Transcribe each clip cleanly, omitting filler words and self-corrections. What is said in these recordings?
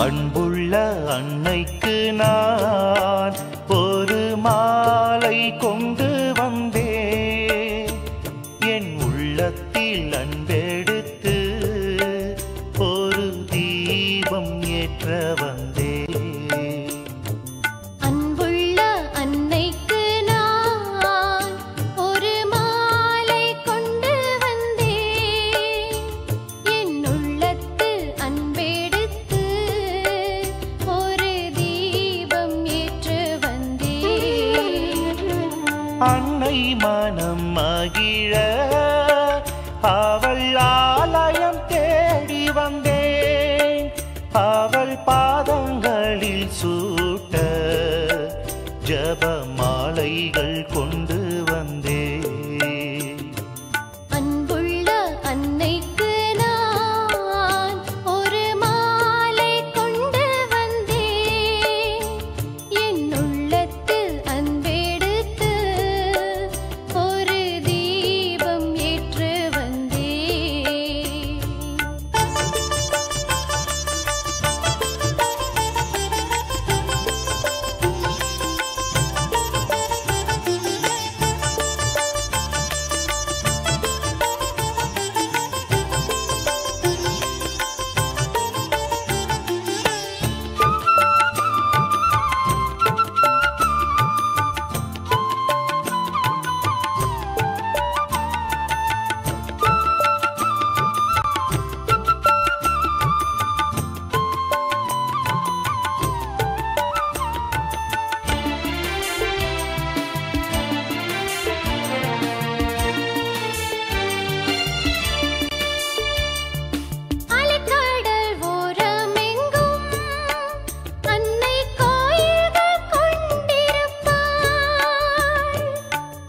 அன்புள்ள அன்னைக்கு நான் ஒரு மாலை கொண்டு வந்தேன். என் உள்ளத்தில் அன்பெடுத்து ஒரு தீபம் ஏற்ற வந்தேன். அன்னை மனம் மகிழ அவள் ஆலயம் தேடி வந்தேன். அவள் பாதங்களில் சூட்ட ஜப மாலைகள் கொண்டு வந்தேன்.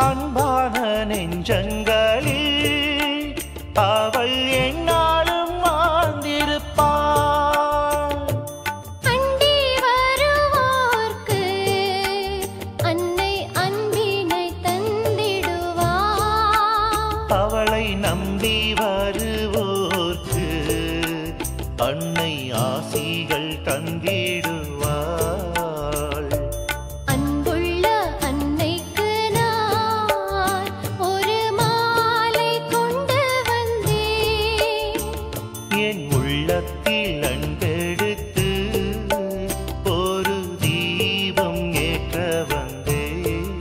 அன்பான நெஞ்சங்களில் அவள் எந்நாளும் வாழ்ந்திருப்பாள். அண்டி வருவோர்க்கு அன்னை அன்பினை தந்திடுவாள். அவளை நம்பி வருவோர்க்கு அன்னை ஆசிகள் தந்திடுவாள். என் உள்ளத்தில் அன்பெடுத்து ஒரு தீபம் ஏற்ற வந்தேன்.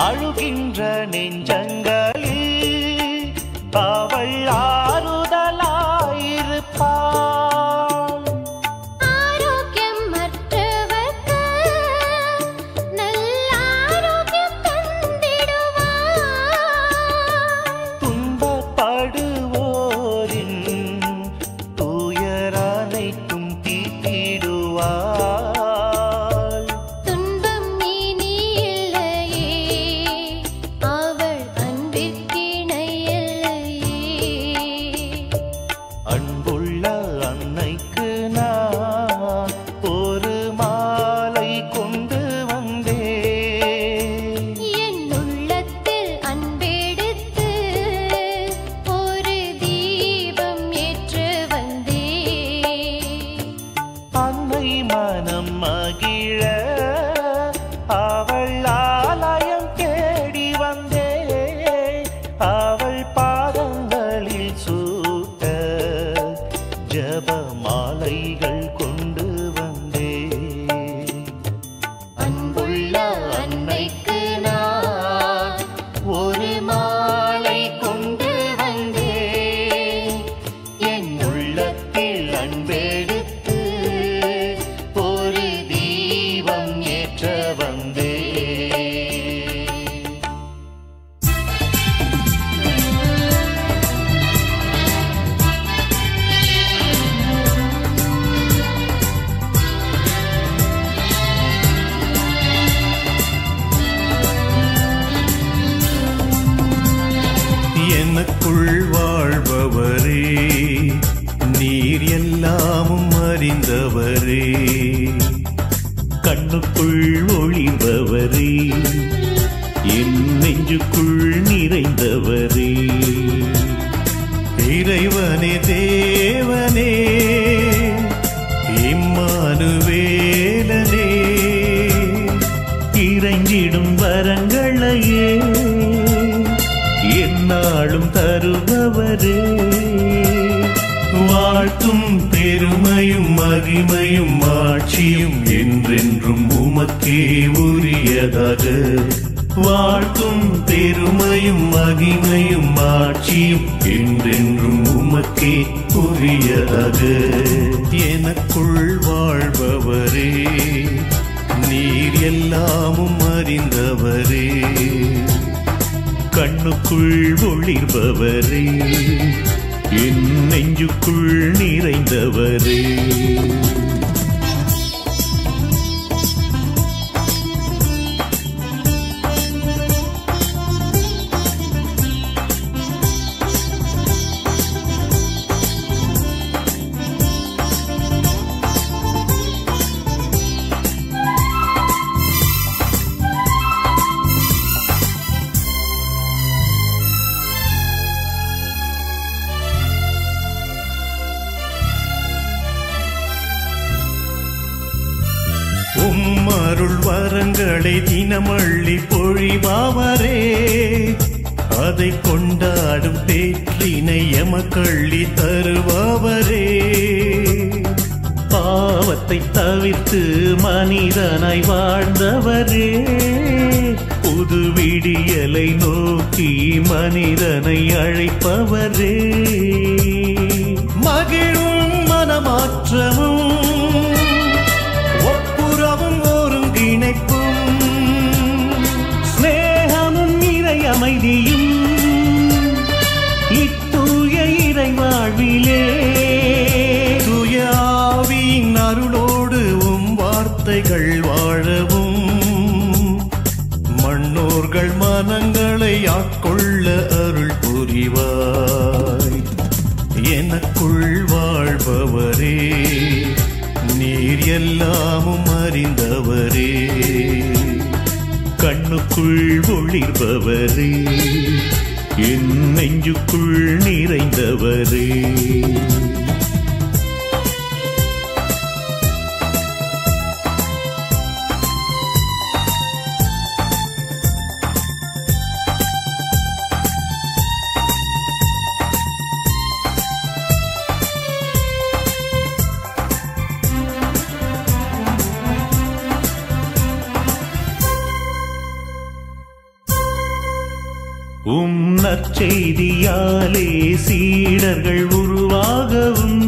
அழுகின்ற நெஞ்சங்களில் அவள் ஆறுதலாயிருப்பாள். ஆரோக்கியம் மற்றவர்க்கு நல்ல ஆரோக்கியம் தந்திடுவாள். துன்பப்படுவோரின் துயரனைத்தும் தீர்த்திடுவாள். அன்புள்ள அன்னைக்கு நான் ஒரு மாலை கொண்டு வந்தேன். என் உள்ளத்தில் அன்பெடுத்து ஒரு தீபம் ஏற்று வந்தேன். அன்னை மனம் மகிழ அவள் ஆலயம் தேடி வந்தேன். அவள் பாதங்களில் சூட்ட ஜப மாலைகள் கொண்டு வந்தேன். அன்புள்ள அன்னைக்கு நான் ஒரு மாலை கொண்டு வந்தேன். என் உள்ளத்தில் அன்பெடுத்து ஒரு தீபம் ஏற்ற வந்தேன். எல்லாமும் அறிந்தவரே, கண்ணுக்குள் ஒளிர்பவரே, என் நெஞ்சுக்குள் நிறைந்தவரே, இறைவனே தேவனே இம்மானுவேலனே, இறைஞ்சிடும் வரங்களையே எந்நாளும் தருபவரே, வாழ்த்தும் பெருமையும் மகிமையும் ஆட்சியும் என்றென்றும் உமக்கே உரியதாக. வாழ்த்தும் பெருமையும் மகிமையும் ஆட்சியும் என்றென்றும் உமக்கே உரியதாக. எனக்குள் வாழ்பவரே, நீர் எல்லாமும் அறிந்தவரே, கண்ணுக்குள் ஒளிர்பவரே, என் நெஞ்சுக்குள் நிறைந்தவரே. உம்மருள் வரங்களை தினமள்ளி பொழிபவரே, அதை கொண்டாடும் பேற்றினை எமக்கள்ளி தருபவரே, பாவத்தை தவிர்த்து மனிதனாய் வாழ்ந்தவரே, புது விடியலை நோக்கி மனிதனை அழைப்பவரே, மகிழும் மனமாற்றமும் ஒப்புரவும் ஒருங்கிணைப்பும் ஸ்நேகமும் இறை அமைதியும் இத்தூய இறை வாழ்விலே, தூய ஆவியின் அருளோடு வார்த்தைகள் வாழவும், மண்ணோர்கள் மனங்களை ஆட்கொள்ள அருள் புரிவாய். எனக்குள் வாழ்பவரே, நீர் எல்லாமும் அறிந்தவரே, கண்ணுக்குள் ஒளிர்பவரே, என் நெஞ்சுக்குள் நிறைந்தவரே. உம் நற்செய்தியாலே சீடர்கள் உருவாகவும்,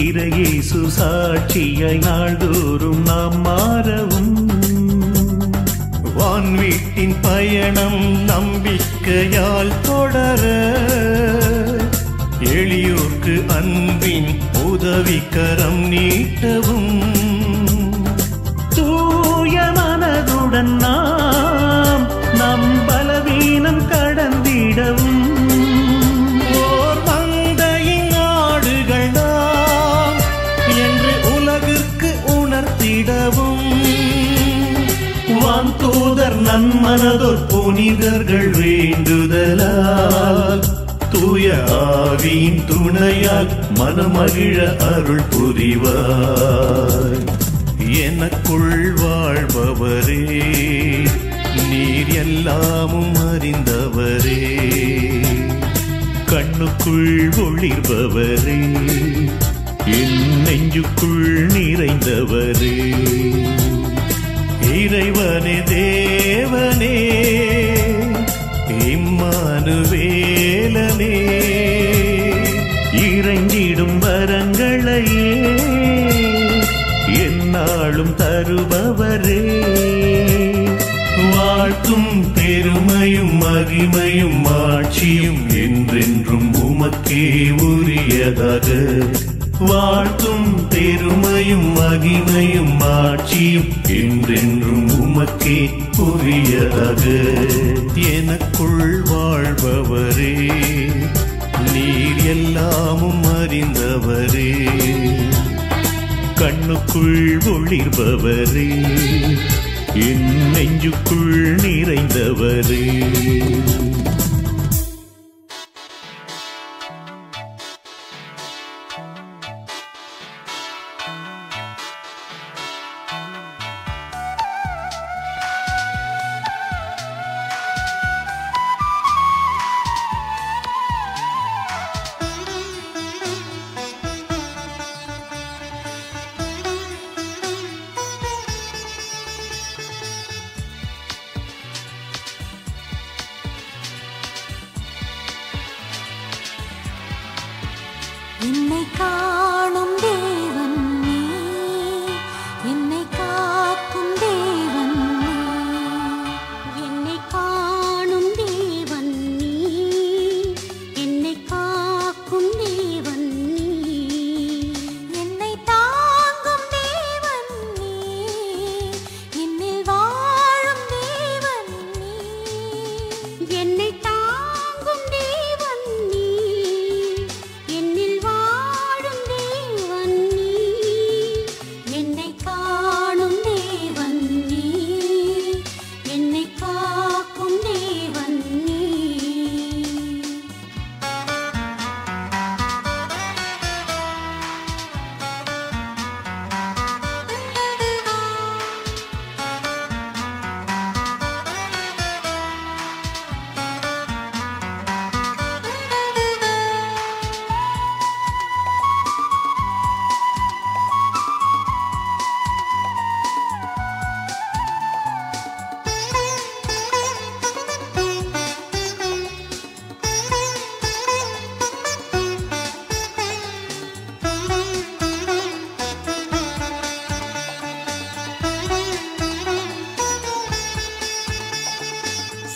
இறையேசு சாட்சியாய் நாள்தோறும் நாம் மாறவும், வான்வீட்டின் பயணம் நம்பிக்கையால் தொடர, எளியோர்க்கு அன்பின் உதவிக்கரம் நீட்டவும், தூய மனதுடன் நாம் நம் பலவீனம் கடந்திடவும், ஓர் மந்தையின் ஆடுகள் நாம் என்று உலகிற்கு உணர்த்திடவும், வான்தூதர் நன்மனதோர் புனிதர்கள் வேண்டுதலால், தூய ஆவியின் துணையால் மனமகிழ அருள் புரிவாய். எனக்குள் வாழ்பவரே, நீர் எல்லாமும் அறிந்தவரே, கண்ணுக்குள் ஒளிர்பவரே, என் நெஞ்சுக்குள் நிறைந்தவரே, இறைவனே தேவனே இம்மானுவேலனே, இறைஞ்சிடும் வரங்களையே எந்நாளும் தருபவரே, வாழ்த்தும் பெருமையும் மகிமையும் ஆட்சியும் என்றென்றும் உமக்கே உரியதாக. வாழ்த்தும் பெருமையும் மகிமையும் ஆட்சியும் என்றென்றும் உமக்கே உரியதாக. எனக்குள் வாழ்பவரே, நீ நீர் எல்லாமும் அறிந்தவரே, கண்ணுக்குள் ஒளிர்பவரே, என் நெஞ்சுக்குள் நிறைந்தவரே. என்னை காணும் தேவன் நீ, என்னை காக்கும் தேவன் நீ. என்னை காணும் தேவன் நீ, என்னை காக்கும் தேவன் நீ. என்னை தாங்கும் தேவன் நீ, என்னில் வாழும் தேவன் நீ. என்னை தாங்கும் தேவன் நீ, என்னில் வாழும் தேவன் நீ. என்னை காணும் தேவன் நீ, என்னை காக்கும் தேவன் நீ.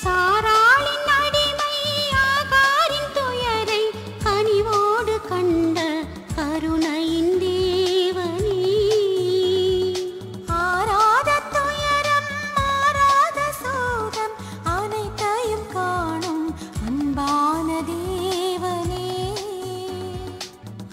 சாராளின் அடிமை ஆகாரின் துயரை கனிவோடு கண்ட கருணையின் தேவனே. ஆராத துயரம் மாறாத சோகம் அனைத்தையும் காணும் அன்பான தேவனே.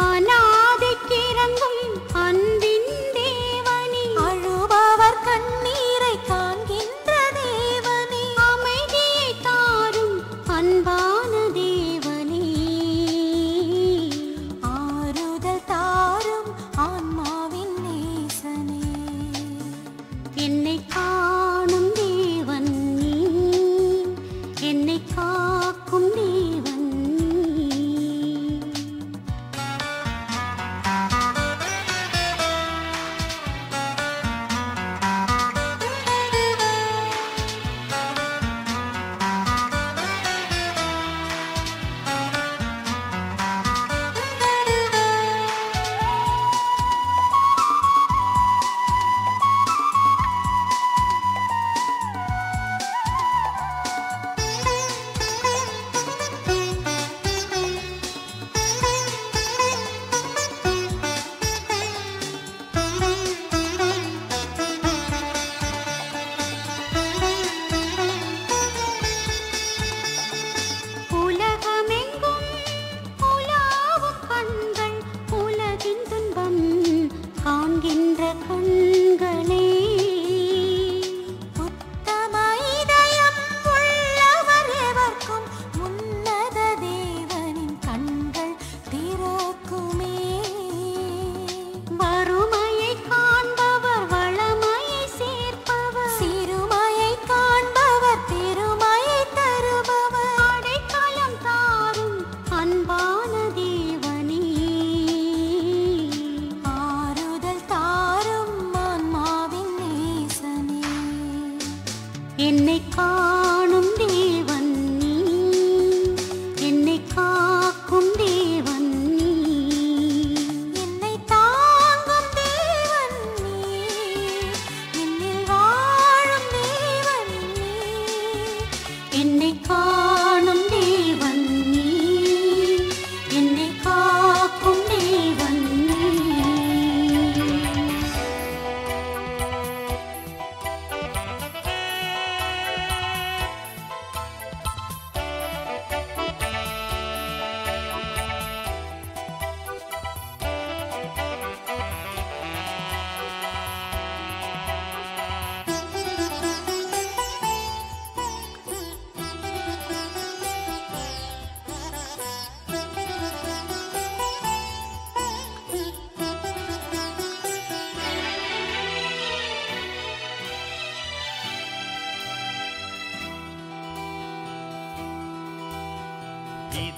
அநாதைக்கிறங்கும் அன்பின் தேவனே, அழுபவர் கண்ணீரை காண்கின்ற தேவனே. அமைதியை தாரும் அன்பான தேவனே, ஆறுதல் தாரும் ஆன்மாவின் நேசனே. என்னை காணும் தேவன் நீ, என்னை காக்கும் தேவன் நீ. உலகமெங்கும் உலாவும் கண்கள், உலகின் துன்பம் காண்கின்ற கண்களே. உத்தம இதயம் உள்ளவர் எவர்க்கும் உன்னத தேவனின் கண்கள் திறக்குமே. வறுமையை காண்பவர் வளமையை சேர்ப்பவர், சிறுமையை காண்பவர் பெருமையை தருபவர். அடைக்கலம் தாரும் அன்பான தேவனே, ஆறுதல் தாரும்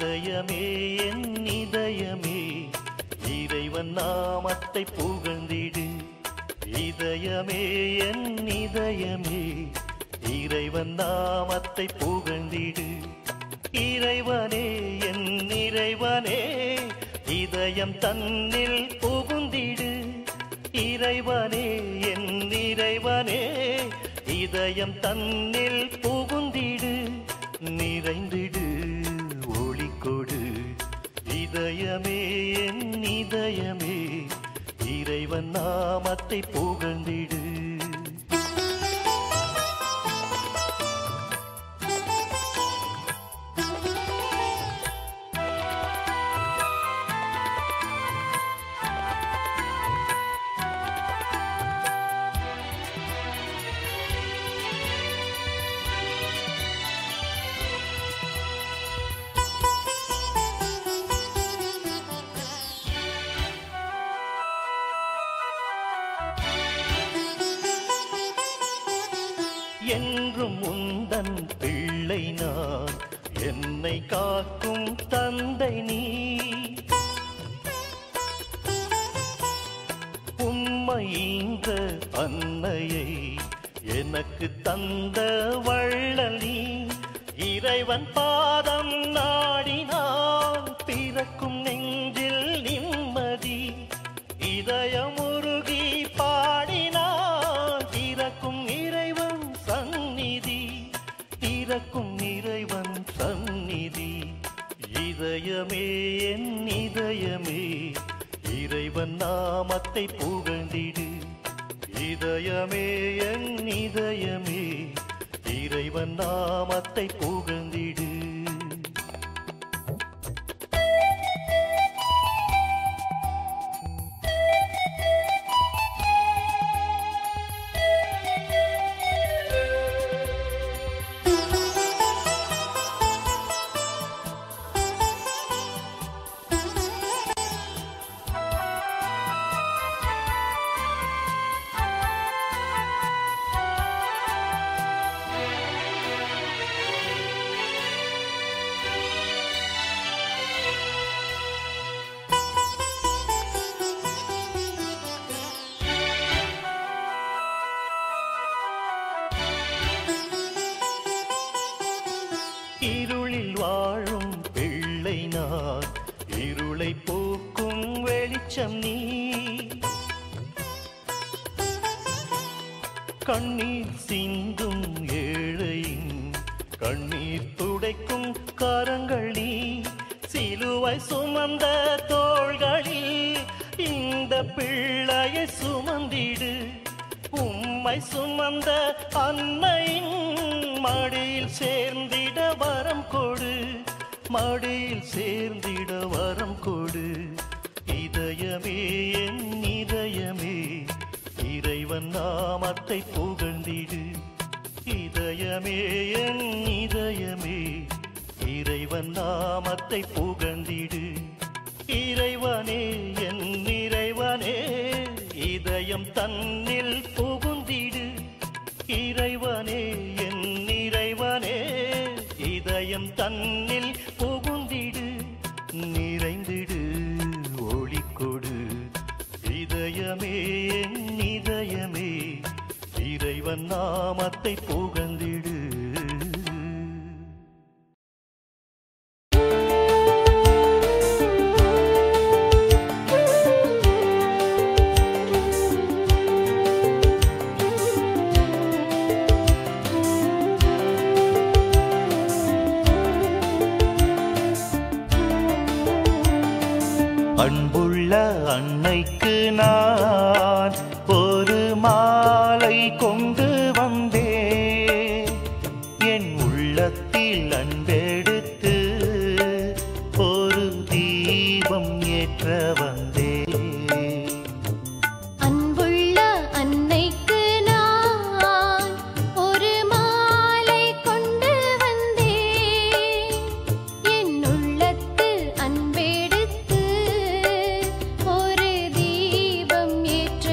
இதயமே என் இதயமே இறைவன் நாமத்தை புகழ்ந்திடு. இதயமே என் இதயமே இறைவன் நாமத்தை புகழ்ந்திடு. இறைவனே என் இறைவனே இதயம் தன்னில் புகுந்திடு. இறைவனே என் இறைவனே இதயம் தன்னில் புகுந்திடு. நிறைந்திடு ஒளிக்கொடு. இதயமே என் இதயமே இறைவன் நாமத்தை புகழ்ந்திடு. என்றும் உந்தன் பிள்ளை நான், என்னை காக்கும் தந்தை நீ. உம்மைன்ற அன்னையை எனக்கு தந்த வள்ளல் நீ. இறைவன் பாதம் நாடினால் பிறக்கும் நெஞ்சில் நிம்மதி. இதயம் உருகி பாடினால் திறக்கும் இறைவன் சந்நிதி. திறக்கும் இறைவன் சந்நிதி. இதயமே என் இதயமே இறைவன் நாமத்தை புகழ்ந்திடு. இதயமே என் இதயமே இறைவன் நாமத்தை புகழ்ந்திடு. இருளில் வாழும் பிள்ளை நான், இருளை போக்கும் வெளிச்சம் நீ. கண்ணீர் சிந்தும் ஏழையின் கண்ணீர் துடைக்கும் கரங்கள் நீ. சிலுவை சுமந்த தோள்களில் இந்த பிள்ளையை சுமந்திடு. உம்மை சுமந்த அன்னையின் மடியில் சேர்ந்திட வரம் கொடு. மடியில் சேர்ந்திட வரம் கொடு. இதயமே என் இதயமே இறைவன் நாமத்தை புகழ்ந்திடு. இதயமே என் இதயமே இறைவன் நாமத்தை புகழ்ந்திடு. இறைவனே என் இறைவனே இதயம் தன்னில் புகுந்திடு. இறைவனே என் இறைவனே இதயம் தன்னில் புகுந்திடு. நிறைந்திடு ஒளிக்கொடு. இதயமே என் இதயமே இறைவன் நாமத்தை புகழ்ந்திடு. அன்புள்ள அன்னைக்கு நான் ஒரு மாலை கொண்டு வந்தேன். என் உள்ளத்தில் அன்பெடுத்து ஒரு தீபம் ஏற்ற வந்தேன். அன்புள்ள அன்னைக்கு நான் ஒரு மாலை கொண்டு வந்தேன். என் உள்ளத்தில் அன்பெடுத்து ஒரு தீபம் ஏற்ற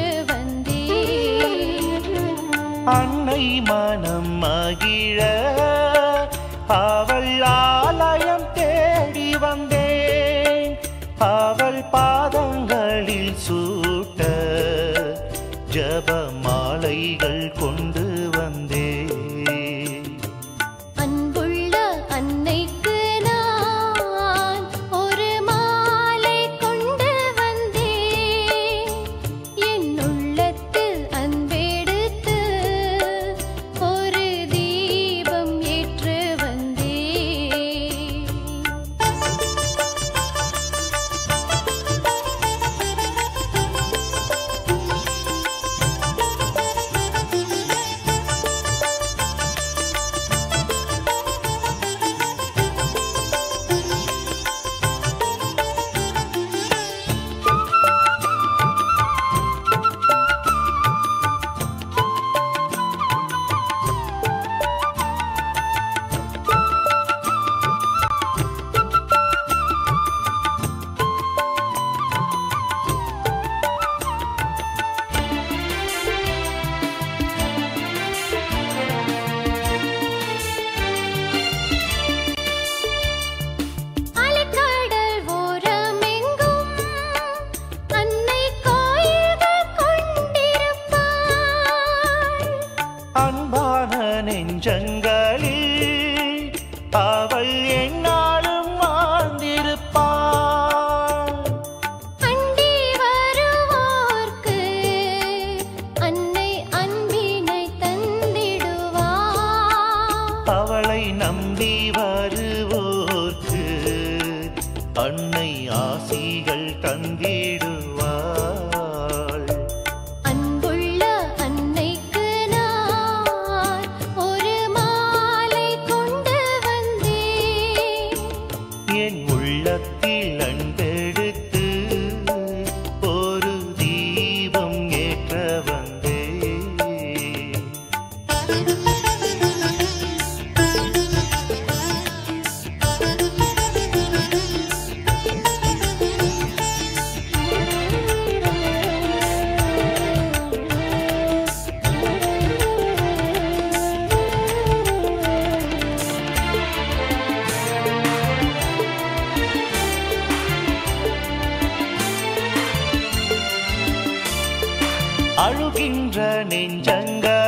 அழுகின்ற நெஞ்சங்கள்